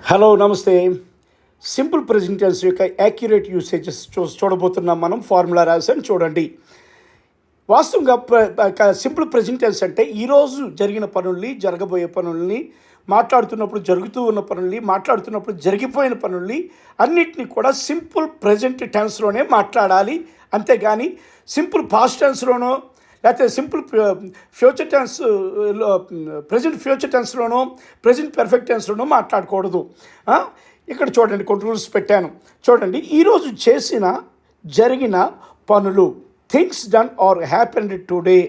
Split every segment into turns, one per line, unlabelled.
Hello నమస్తే. Simple present tense యొక్క accurate usages చూడబోతున్నాం. మనం ఫార్ములా రాసాం చూడండి. వాస్తవంగా సింపుల్ ప్రెజెంట్ టెన్స్ అంటే ఈరోజు జరిగిన పనుల్ని, జరగబోయే పనుల్ని, మాట్లాడుతున్నప్పుడు జరుగుతూ ఉన్న పనుల్ని, మాట్లాడుతున్నప్పుడు జరిగిపోయిన పనుల్ని అన్నిటినీ కూడా సింపుల్ ప్రెజెంట్ టెన్స్లోనే మాట్లాడాలి. అంతేగాని సింపుల్ పాస్ట్ టెన్స్లోనో లేకపోతే సింపుల్ ఫ్యూచర్ టెన్స్లో ప్రజెంట్ ఫ్యూచర్ టెన్స్లోనో ప్రజెంట్ పెర్ఫెక్ట్ టెన్స్లోనో మాట్లాడకూడదు. ఇక్కడ చూడండి, కొన్ని రూల్స్ పెట్టాను చూడండి. ఈరోజు జరిగిన పనులు, things done or happened today,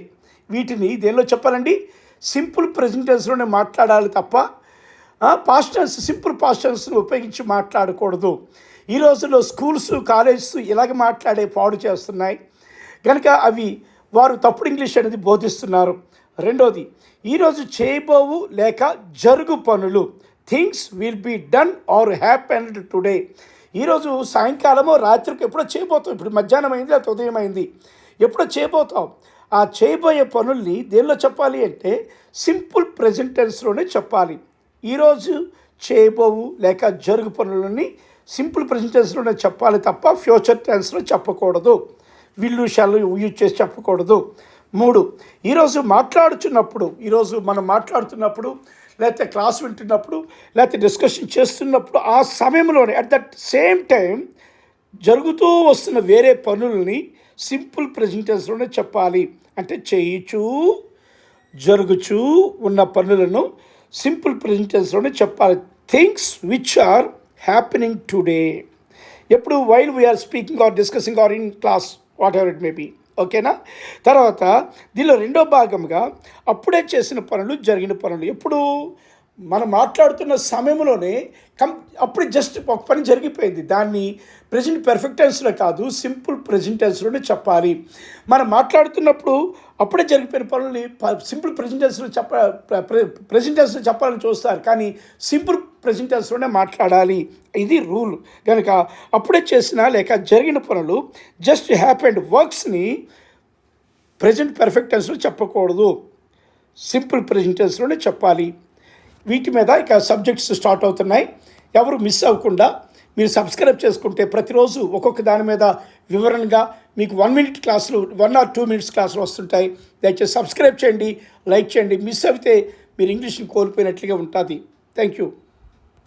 వీటిని దేనిలో చెప్పాలండి? సింపుల్ ప్రెజెంట్ టెన్స్లోనే మాట్లాడాలి తప్ప పాస్ట్ టెన్స్, సింపుల్ పాస్ట్ టెన్స్ని ఉపయోగించి మాట్లాడకూడదు. ఈ రోజుల్లో స్కూల్స్, కాలేజెస్ ఇలాగ మాట్లాడే పాడు చేస్తున్నాయి కనుక అవి వారు తప్పుడు ఇంగ్లీష్ అనేది బోధిస్తున్నారు. రెండోది, ఈరోజు చేయబోవు లేక జరుగు పనులు, things will be done or happened today. ఈరోజు సాయంకాలమో రాత్రికి ఎప్పుడో చేయబోతాం. ఇప్పుడు మధ్యాహ్నం అయింది లేకపోతే ఉదయం అయింది, ఎప్పుడో చేయబోతాం. ఆ చేయబోయే పనుల్ని దేనిలో చెప్పాలి అంటే సింపుల్ ప్రెజెంట్ టెన్స్లోనే చెప్పాలి. ఈరోజు చేయబోవు లేక జరుగు పనులని సింపుల్ ప్రెజెంట్ టెన్స్లోనే చెప్పాలి తప్ప ఫ్యూచర్ టెన్స్లో చెప్పకూడదు. విల్లు షాలు యూజ్ చేసి చెప్పకూడదు. 3, ఈరోజు మనం మాట్లాడుతున్నప్పుడు లేకపోతే క్లాస్ వింటున్నప్పుడు లేకపోతే డిస్కషన్ చేస్తున్నప్పుడు ఆ సమయంలోనే అట్ దట్ సేమ్ టైం జరుగుతూ వస్తున్న వేరే పనుల్ని సింపుల్ ప్రెజెంట్ టెన్స్లోనే చెప్పాలి. అంటే చేయుచూ జరుగుచూ ఉన్న పనులను సింపుల్ ప్రెజెంట్ టెన్స్లోనే చెప్పాలి. Things which are happening today. ఎప్పుడు while we are speaking or discussing or in class, whatever it may be. ఓకేనా? తర్వాత దీనిలో రెండో భాగంగా అప్పుడే చేసిన పనులు, జరిగిన పనులు. ఎప్పుడు మనం మాట్లాడుతున్న సమయంలోనే అప్పుడే జస్ట్ ఒక పని జరిగిపోయింది, దాన్ని ప్రెజెంట్ పెర్ఫెక్ట్ టెన్స్లో కాదు సింపుల్ ప్రెజెంట్ టెన్స్లోనే చెప్పాలి. మనం మాట్లాడుతున్నప్పుడు అప్పుడే జరిగిపోయిన పనుల్ని సింపుల్ ప్రెజెంట్ టెన్స్లో ప్రెజెంట్ టెన్స్లో చెప్పాలని చూస్తారు, కానీ సింపుల్ ప్రెజెంట్ టెన్స్లోనే మాట్లాడాలి. ఇది రూల్. కనుక అప్పుడే చేసిన లేక జరిగిన పనులు, జస్ట్ హ్యాపెండ్ వర్క్స్ని ప్రెజెంట్ పెర్ఫెక్ట్ టెన్స్లో చెప్పకూడదు, సింపుల్ ప్రెజెంట్ టెన్స్లోనే చెప్పాలి. వీటి మీద ఇక సబ్జెక్ట్స్ స్టార్ట్ అవుతున్నాయి. ఎవరు మిస్ అవ్వకుండా మీరు సబ్స్క్రైబ్ చేసుకుంటే ప్రతిరోజు ఒక్కొక్క దాని మీద వివరణగా మీకు 1 minute క్లాసులు, 1 or 2 minutes క్లాసులు వస్తుంటాయి. దయచేసి సబ్స్క్రైబ్ చేయండి, లైక్ చేయండి. మిస్ అయితే మీరు ఇంగ్లీష్ని కోల్పోయినట్లుగా ఉంటుంది. Thank you.